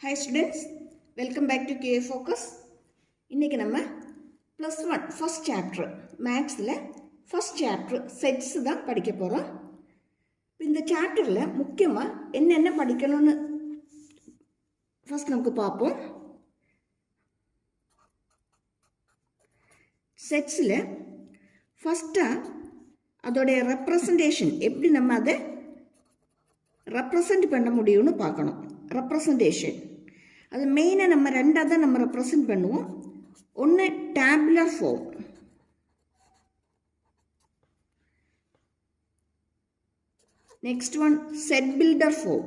Hi students, welcome back to QA Focus. இன்னைக்கு நம்ம +1 first chapter Mathsல first chapter sets தான் படிக்க போறோம். இந்த சாப்டர்ல முக்கியமா என்னென்ன படிக்கணும்னு first நமக்கு பாப்போம். setsல first அதோட representation எப்படி நம்ம அதை represent பண்ண முடியும்னு பார்க்கணும். representation அது மெயினாக நம்ம ரெண்டாக தான் நம்ம ரெப்ரசன்ட் பண்ணுவோம். ஒன்று tabular form, next one set builder form.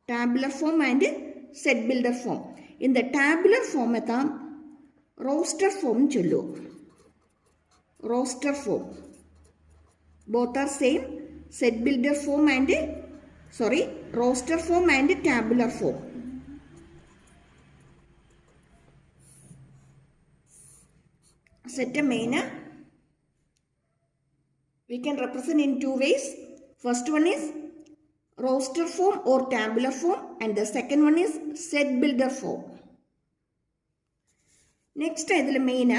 Tabular form and set builder form. இந்த டேபுலர் ஃபார்மை தான் ரோஸ்டர் ஃபார்ம்னு சொல்லுவோம். Roster form both are same, set builder form and roster form and tabular form. Set a main we can represent in two ways. First one is roster form or tabular form and the second one is set builder form. Next idle main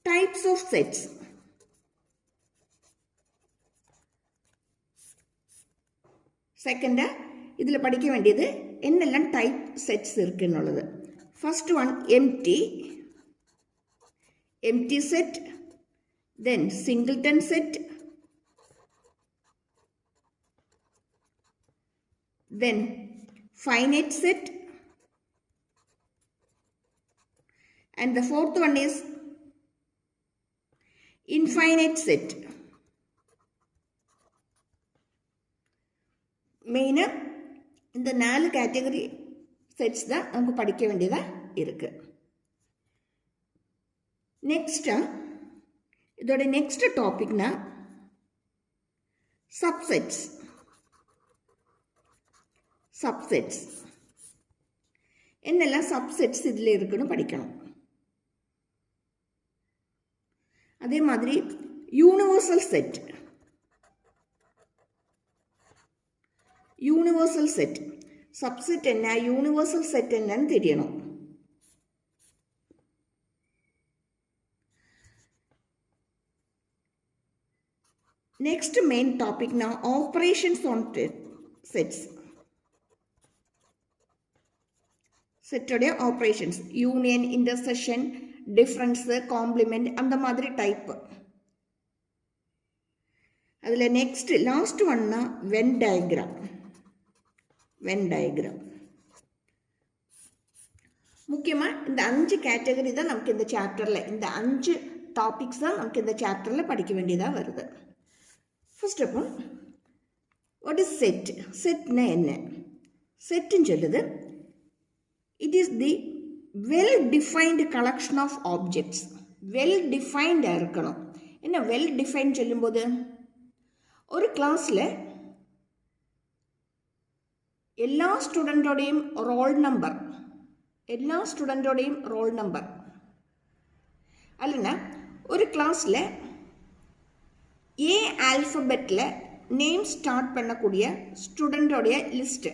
types of sets. செகண்டா இதில் படிக்க வேண்டியது என்னெல்லாம் type sets இருக்குன்னு. First one empty set, then singleton set, then finite set, and the fourth one is infinite set. மெயினாக இந்த 4 category sets தான் நமக்கு படிக்க வேண்டியதாக இருக்குது. நெக்ஸ்ட்டாக இதோட நெக்ஸ்ட் டாபிக்னா சப்செட்ஸ். சப்செட்ஸ் என்னெல்லாம் சப்செட்ஸ் இதில் இருக்குன்னு படிக்கணும். அதே மாதிரி universal set, universal set subset என்ன, யூனிவர்சல் செட் என்னன்னு தெரியணும். நெக்ஸ்ட் மெயின் டாபிக்னா ஆப்ரேஷன்ஸ் ஆன் செட்ஸ். செட்டோடைய operations union, intersection, difference, complement அந்த மாதிரி டைப். அதில் நெக்ஸ்ட் லாஸ்ட் ஒன்னா வென் டயக்ராம். வென் டயக்ராம் முக்கியமாக இந்த 5 கேட்டகரி தான் நமக்கு இந்த சாப்டரில், இந்த 5 டாபிக்ஸ் தான் நமக்கு இந்த சாப்டரில் படிக்க வேண்டியதாக வருது. First of all what is set? செட்னா என்ன? செட்டுன்னு சொல்லுது it is the well defined collection of objects. Well டிஃபைன்டாக இருக்கணும். என்ன வெல் டிஃபைன் சொல்லும்போது, ஒரு கிளாஸில் எல்லா ஸ்டூடெண்டோடையும் ரோல் நம்பர், எல்லா ஸ்டூடெண்டோடையும் ரோல் நம்பர் அல்லனா ஒரு கிளாஸில் ஏ ஆல்ஃபபெட்டில் நேம் ஸ்டார்ட் பண்ணக்கூடிய ஸ்டூடெண்டோடைய லிஸ்ட்டு,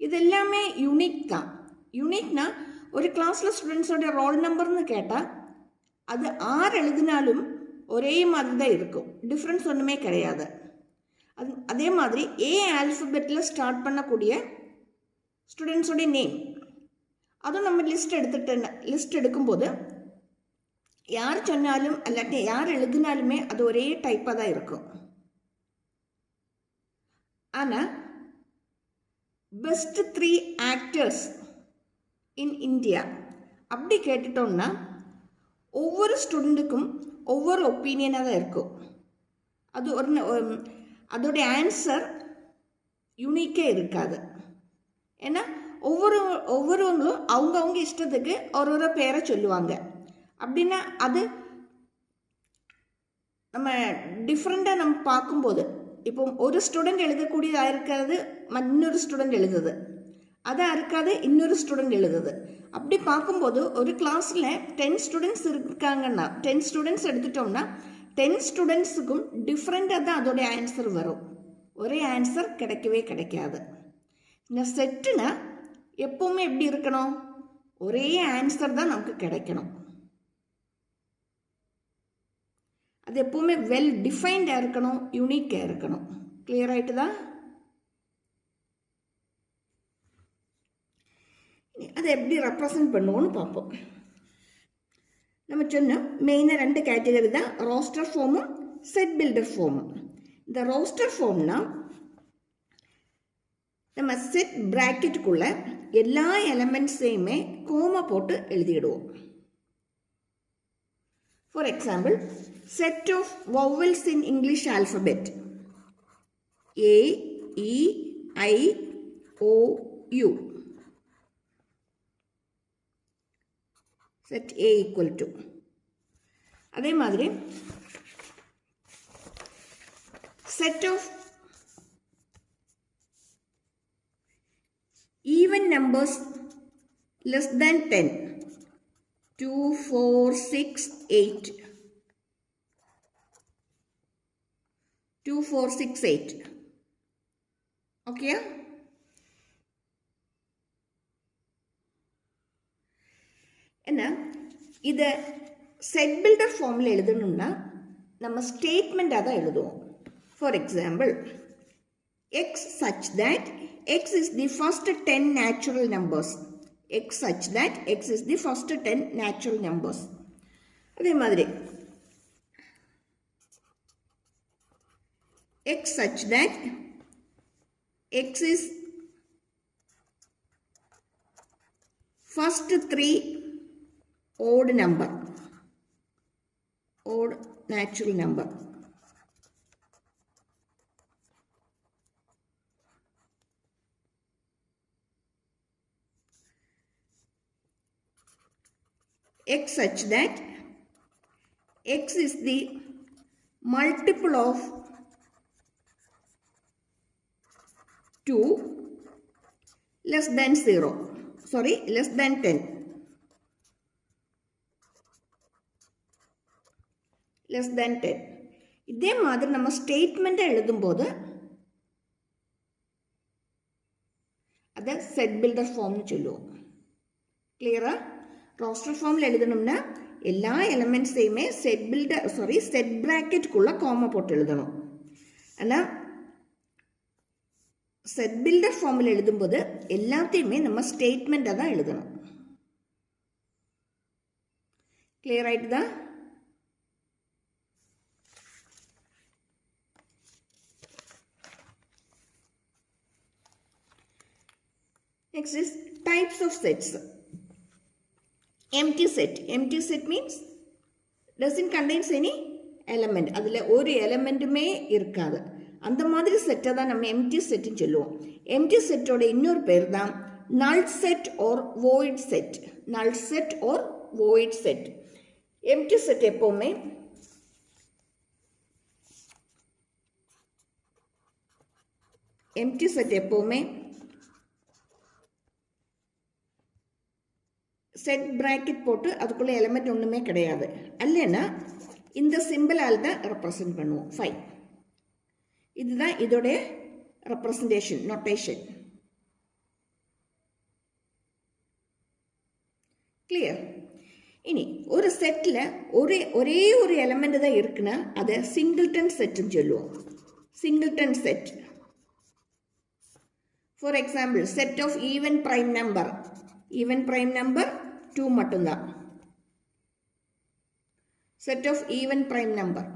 இது எல்லாமே யூனிக் தான். யூனிக்னா ஒரு கிளாஸில் ஸ்டூடெண்ட்ஸோடைய ரோல் நம்பர்னு கேட்டால் அது 6 எழுதினாலும் ஒரே மாதிரி தான் இருக்கும், டிஃப்ரென்ஸ் ஒன்றுமே கிடையாது. அதே மாதிரி ஏ ஆல்ஃபபெட்டில் ஸ்டார்ட் பண்ணக்கூடிய ஸ்டூடெண்ட்ஸோடைய நேம் அதுவும் நம்ம லிஸ்ட் எடுக்கும்போது யார் சொன்னாலும் அல்லாட்டி யார் எழுதினாலுமே அது ஒரே டைப்பாக தான் இருக்கும். ஆனால் பெஸ்ட் 3 ஆக்டர்ஸ் இன் இந்தியா அப்படி கேட்டுட்டோம்னா ஒவ்வொரு ஸ்டூடெண்ட்டுக்கும் ஒவ்வொரு ஒப்பீனியனாக தான் இருக்கும். அது அதோடைய ஆன்சர் யூனிக்காக இருக்காது. ஏன்னா ஒவ்வொருவங்களும் அவங்கவுங்க இஷ்டத்துக்கு ஒரு பேரை சொல்லுவாங்க. அப்படின்னா அது நம்ம டிஃப்ரெண்ட்டாக நம்ம பார்க்கும்போது, இப்போ ஒரு ஸ்டூடெண்ட் எழுதக்கூடியதாக இருக்கிறது இன்னொரு ஸ்டூடெண்ட் எழுதுது, அதாக இருக்காது இன்னொரு ஸ்டூடெண்ட் எழுதுது. அப்படி பார்க்கும்போது ஒரு கிளாஸில் 10 ஸ்டூடெண்ட்ஸ் இருக்காங்கன்னா 10 ஸ்டூடெண்ட்ஸ் எடுத்துட்டோம்னா 10 ஸ்டூடெண்ட்ஸுக்கும் டிஃப்ரெண்ட்டாக தான் அதோடைய ஆன்சர் வரும். ஒரே ஆன்சர் கிடைக்கவே கிடைக்காது. இந்த செட்டுனா எப்பவுமே எப்படி இருக்கணும், ஒரே ஆன்சர் தான் நமக்கு கிடைக்கணும். அது எப்பவுமே வெல் டிஃபைன்டாக இருக்கணும், யூனிக்காக இருக்கணும். கிளியர் ஆகிட்டு தான். அதை எப்படி ரெப்ரசன்ட் பண்ணுவோன்னு பார்ப்போம். நம்ம சொன்னோம் மெயினாக 2 கேட்டகரி தான், ரோஸ்டர் ஃபார்மும் செட் பில்டர் ஃபார்மும். இந்த ரோஸ்டர் ஃபார்ம்னா நம்ம செட் பிராக்கெட்டுக்குள்ள எல்லா எலமெண்ட்ஸையுமே கோமா போட்டு எழுதிடுவோம். For example, set of vowels in English alphabet A, E, I, O, U. Set A equal to. அதே மாதிரி set of even numbers less than 10 2, 4, 6, 8 2, 4, 6, 8. Okay? என்ன இதை செட் பில்டர் ஃபார்மில் எழுதணும்னா நம்ம ஸ்டேட்மெண்ட்டாக தான் எழுதுவோம். For example, X such that X is the first 10 natural numbers. X such that X is the first 10 natural numbers. அதே மாதிரி x such that x is first 3 odd number, odd natural number. X such that x is the multiple of 2 less than 0, sorry, less than 10, less than 10. இதே மாதிரி நம்ம ஸ்டேட்மெண்ட்டை எழுதும்போது அதை set builder ஃபார்ம்னு சொல்லுவோம். கிளியரா? ரோஸ்டர் ஃபார்மில் எழுதணும்னா எல்லா எலமெண்ட்ஸையுமே செட் பிராக்கெட்டுக்குள்ள காமா போட்டு எழுதணும். ஆனால் செட் பில்டர் ஃபார்மில் எழுதும்போது எல்லாத்தையுமே நம்ம ஸ்டேட்மெண்ட்டாக தான் எழுதணும். கிளியர் ஆகிட்டு தான். Next is types of sets. Empty set. Empty set means doesn't contains any element. அதில் ஒரு எலமெண்ட்டுமே இருக்காது. அந்த மாதிரி செட்டை தான் நம்ம எம்டி செட்டுன்னு சொல்லுவோம். எம்டி செட்டோட இன்னொரு பேர் தான் null set or void set. Null set or void set. Empty set எப்போவுமே செட் பிராக்கெட் போட்டு அதுக்குள்ள எலிமெண்ட் ஒன்றுமே கிடையாது. அல்லனா இந்த சிம்பிளால் தான் ரெப்ரசன்ட் பண்ணுவோம். 5. இதுதான் இதோட ரெப்ரசன்டேஷன் நோட்டேஷன். கிளியர்? இனி ஒரு செட்டில் ஒரே ஒரு எலிமெண்ட் தான் இருக்குன்னா அதை சிங்கிள்டன் செட்டுன்னு சொல்லுவோம். Singleton set. For example, set of even prime number. Even prime number 2 மட்டும்தான். Set of even prime number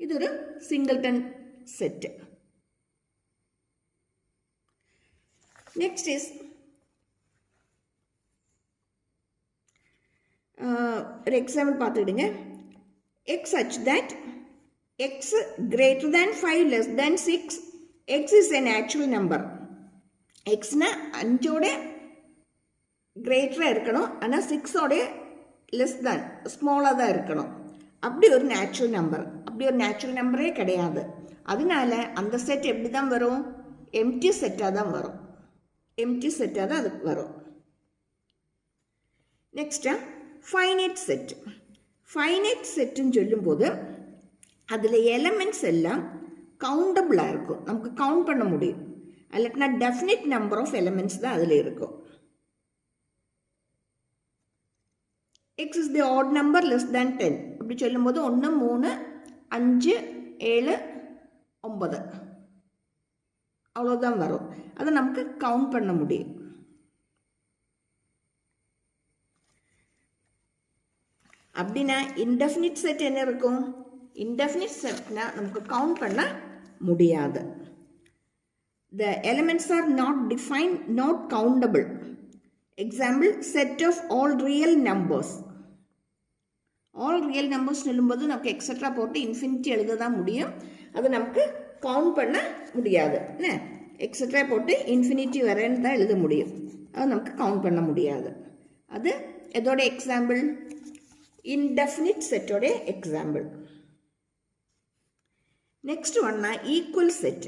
இது ஒரு சிங்கிள்டன் set. Next is ஒரு எக்ஸாம்பிள் பார்த்துக்கிடுங்க. x such that x greater than 5 less than 6 x is a natural number. xனா 5ஓட greater இருக்கணும், ஆனால் 6ஓட less than ஸ்மாலாக தான் இருக்கணும். அப்படி ஒரு நேச்சுரல் நம்பர். அப்படி ஒரு நேச்சுரல் நம்பரே கிடையாது. அதனால அந்த செட் எப்படி தான் வரும்? எம்டி செட்டாக தான் வரும். எம்டி செட்டாக தான் அதுக்கு வரும். Next finite set. ஃபைனைட் செட்டுன்னு சொல்லும்போது அதில் எலமெண்ட்ஸ் எல்லாம் கவுண்டபிளாக இருக்கும், நமக்கு கவுண்ட் பண்ண முடியும். இல்லாட்டினா டெஃபினிட் நம்பர் ஆஃப் எலிமெண்ட்ஸ் தான் அதில் இருக்கும். X is the add number less than 10 அப்படி சொல்லும்போது 1 3 5 7 9 அவ்வளோதான் வரும். அதை நமக்கு கவுண்ட் பண்ண முடியும். அப்படின்னா இன்டெஃபினிட் செட் என்ன இருக்கும்? இன்டெஃபினிட் செட்னா நமக்கு கவுண்ட் பண்ண முடியாது. The elements are not defined, not countable. Example, set of all real numbers. All real numbers சொல்லும்போது நமக்கு எக்ஸட்ரா போட்டு இன்ஃபினிட்டி எழுத தான் முடியும். அது நமக்கு கவுண்ட் பண்ண முடியாது. என்ன எக்ஸட்ரா போட்டு இன்ஃபினிட்டி வரேன்னு தான் எழுத முடியும். அது நமக்கு கவுண்ட் பண்ண முடியாது. அது எதோட எக்ஸாம்பிள்? இன்டெஃபினிட் செட்டோட எக்ஸாம்பிள். நெக்ஸ்ட் ஒன்னா ஈக்குவல் செட்.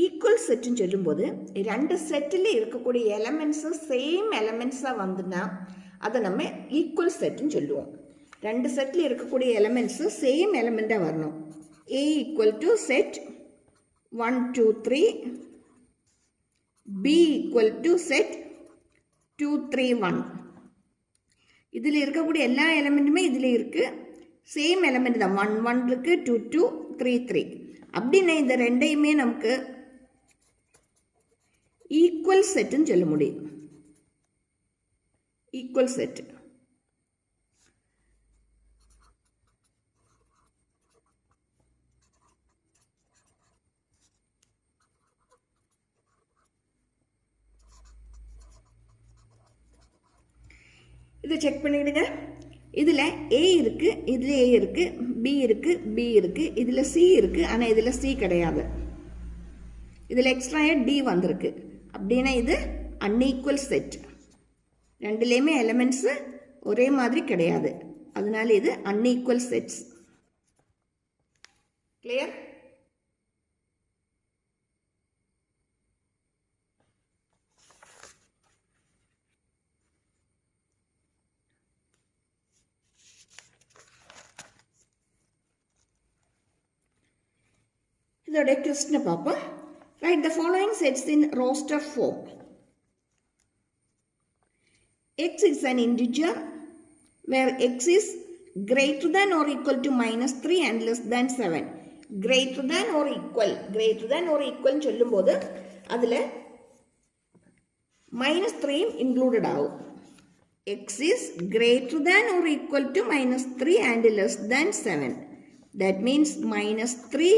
ஈக்குவல் செட்டுன்னு சொல்லும்போது 2 செட்டில் இருக்கக்கூடிய எலமெண்ட்ஸு சேம் எலமெண்ட்ஸாக வந்துன்னா அதை நம்ம ஈக்குவல் செட்டுன்னு சொல்லுவோம். 2 செட்டில் இருக்கக்கூடிய எலமெண்ட்ஸு சேம் எலமெண்ட்டாக வரணும். A equal to set 1 2 3, B equal to set 2 3 1. இதில் இருக்கக்கூடிய எல்லா எலமெண்ட்டுமே இதில் இருக்குது, சேம் எலமெண்ட் தான். 1 1 இருக்குது, 2 2 3 3. அப்படின்னா இந்த ரெண்டையுமே நமக்கு ஈக்குவல் செட்டுன்னு சொல்ல முடியும். Equal set. இதை செக் பண்ணிடுங்க. இதில் A இருக்குது, இதில் A இருக்குது, B இருக்குது, B இருக்குது, இதில் C இருக்குது, ஆனால் இதில் C கிடையாது. இதில் எக்ஸ்ட்ராயாக D வந்திருக்கு. அப்படின்னா இது அன்ஈக்குவல் செட். ரெண்டுலேயுமே எலிமெண்ட்ஸு ஒரே மாதிரி கிடையாது, அதனால இது அன்ஈக்குவல் செட்ஸ். கிளியர்? இதோட கொஸ்டினை பார்ப்போம். Write the following sets in roster form. X is an integer where x is greater than or equal to -3 and less than 7. Greater than or equal சொல்லும்போது அதில் -3 included ஆகும். X is greater than or equal to -3 and less than 7. That means -3,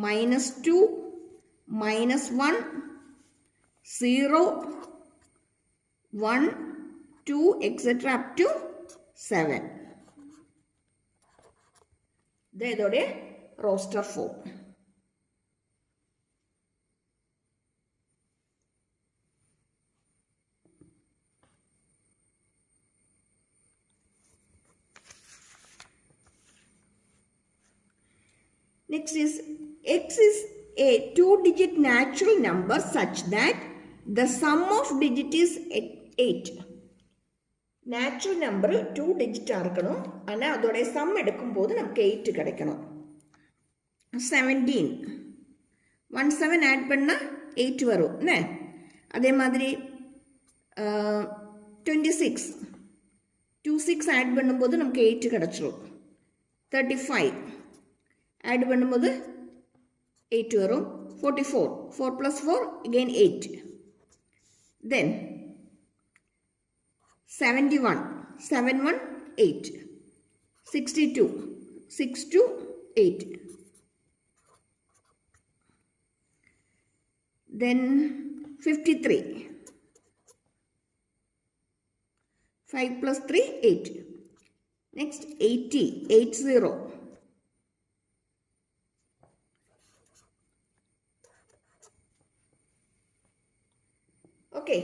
-2, -1, 0, 1, 2, etc. up to 7. இதோட roster form. Next is x is a 2-digit natural number such that the sum of digit is 8. Natural number 2 டிஜிட்டாக இருக்கணும், ஆனால் அதோடைய some எடுக்கும்போது நமக்கு 8 கிடைக்கணும். 17 1 7 add பண்ணால் 8 வரும். என்ன அதே மாதிரி 26 2 6 ஆட் பண்ணும்போது நமக்கு 8 கிடச்சிரும். 35 ஆட் பண்ணும்போது 8 வரும். 44 4 + 4 again 8. Then 71 7 1 8. 62 6 2 8. Then 53 5 + 3 8. Next 80 80. Okay.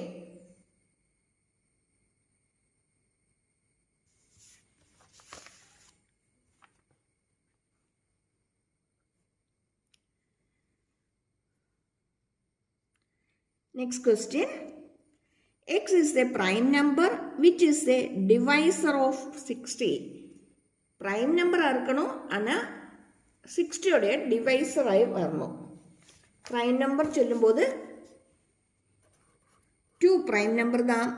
Next question. X is a prime number which is a divisor of 60. Prime number இருக்கணும், ஆனால் 60 ഡിവൈസറായി വരണം. പ്രൈം നമ്പർ ചൊല്ലുമ്പോൾ 2 പ്രൈം നമ്പർ தான்.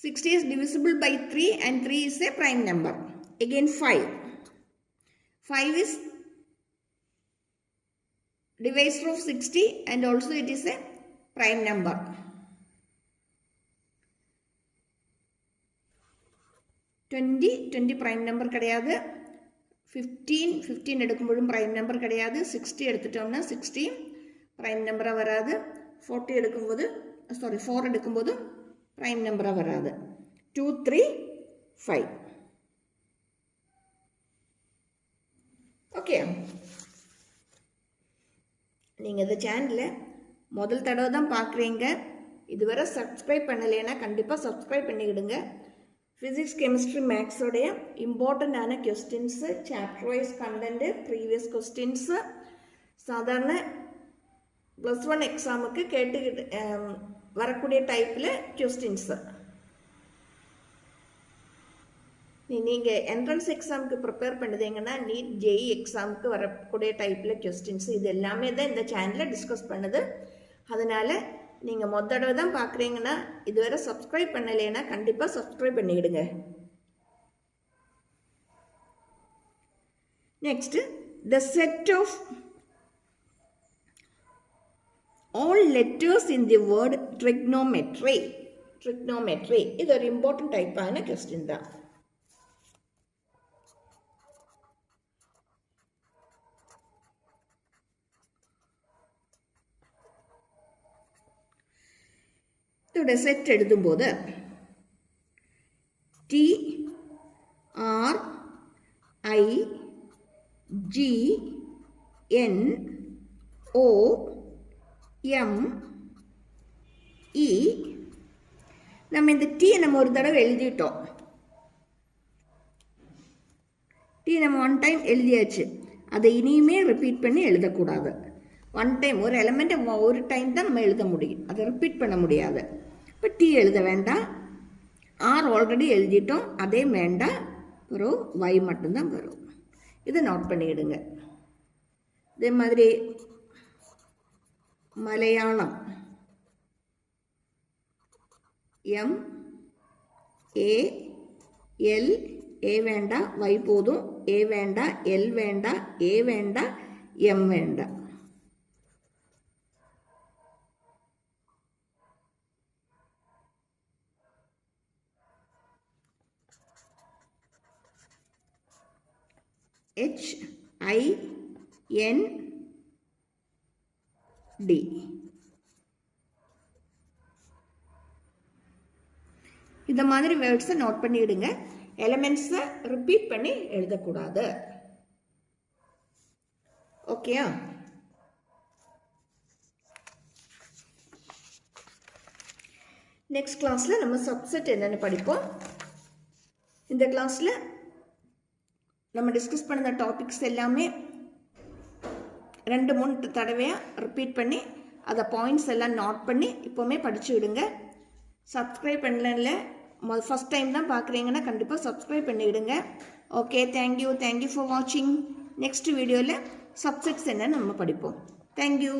60 is divisible by 3 and 3 is a prime number. Again 5 is divisor of 60 and also it is a prime number. 20 prime number கிடையாது. 15 எடுக்கும்போதும் prime number கிடையாது. 60 எடுத்துட்டோம்னா 60 prime number வராது. 4 எடுக்கும்போது prime number வராது. 2 3 5. Okay, நீங்கள் இந்த சேனலை முதல் தடவை தான் பார்க்குறீங்க, இதுவரை சப்ஸ்கிரைப் பண்ணலைன்னா கண்டிப்பாக சப்ஸ்கிரைப் பண்ணிக்கிடுங்க. ஃபிசிக்ஸ், கெமிஸ்ட்ரி, மேக்ஸோடைய இம்பார்ட்டண்ட்டான questions, chapter wise content, previous questions, சாதாரண +1 எக்ஸாமுக்கு வரக்கூடிய டைப்பில் கொஸ்டின்ஸு. நீங்கள் என்ட்ரன்ஸ் எக்ஸாமுக்கு ப்ரிப்பேர் பண்ணுதீங்கன்னா நீட் ஜேஇ எக்ஸாமுக்கு வரக்கூடிய டைப்பில் கொஸ்டின்ஸு இது எல்லாமே தான் இந்த சேனலில் டிஸ்கஸ் பண்ணுது. அதனால் நீங்கள் தடவை தான் பார்க்குறீங்கன்னா இதுவரை சப்ஸ்கிரைப் பண்ணலைன்னா கண்டிப்பாக சப்ஸ்கிரைப் பண்ணிவிடுங்க. Next, the set of all letters in the word trigonometry இது ஒரு இம்பார்ட்டன்ட் டைப்பான கொஸ்டின் தான். இதோட செட் எழுதும்போது TRIGNOME நம்ம இந்த டீயை நம்ம ஒரு தடவை எழுதிட்டோம். டீ நம்ம 1 டைம் எழுதியாச்சு, அதை இனியுமே ரிப்பீட் பண்ணி எழுதக்கூடாது. 1 டைம் ஒரு எலமெண்ட்டை ஒரு டைம் தான் நம்ம எழுத முடியும், அதை ரிப்பீட் பண்ண முடியாது. இப்போ டி எழுத வேண்டாம், ஆர் ஆல்ரெடி எழுதிட்டோம், அதே வேண்டாம், வரும் y மட்டும்தான் வரும். இதை நோட் பண்ணிவிடுங்க. இதே மாதிரி மலையாளம் MAL A வேண்டாம், y போதும், A வேண்டாம், L வேண்டாம், A வேண்டாம், M வேண்டாம். HIND இந்த மாதிரி வேர்ட்ஸை நோட் பண்ணிவிடுங்க. எலிமெண்ட்ஸை ரிப்பீட் பண்ணி எழுதக்கூடாது. ஓகேயா? நெக்ஸ்ட் கிளாஸில் நம்ம சப்செட் என்னென்னு படிப்போம். இந்த கிளாஸில் நம்ம டிஸ்கஸ் பண்ண டாபிக்ஸ் எல்லாமே 2-3 தடவையாக ரிப்பீட் பண்ணி அதை பாயிண்ட்ஸ் எல்லாம் நோட் பண்ணி இப்போவுமே படித்து விடுங்க. சப்ஸ்கிரைப் பண்ணல, ஃபஸ்ட் டைம் தான் பார்க்குறீங்கன்னா கண்டிப்பாக சப்ஸ்கிரைப் பண்ணிவிடுங்க. ஓகே, தேங்க்யூ ஃபார் வாட்சிங். நெக்ஸ்ட் வீடியோவில் சப்செட்ஸ் என்னன்னு நம்ம படிப்போம். தேங்க்யூ.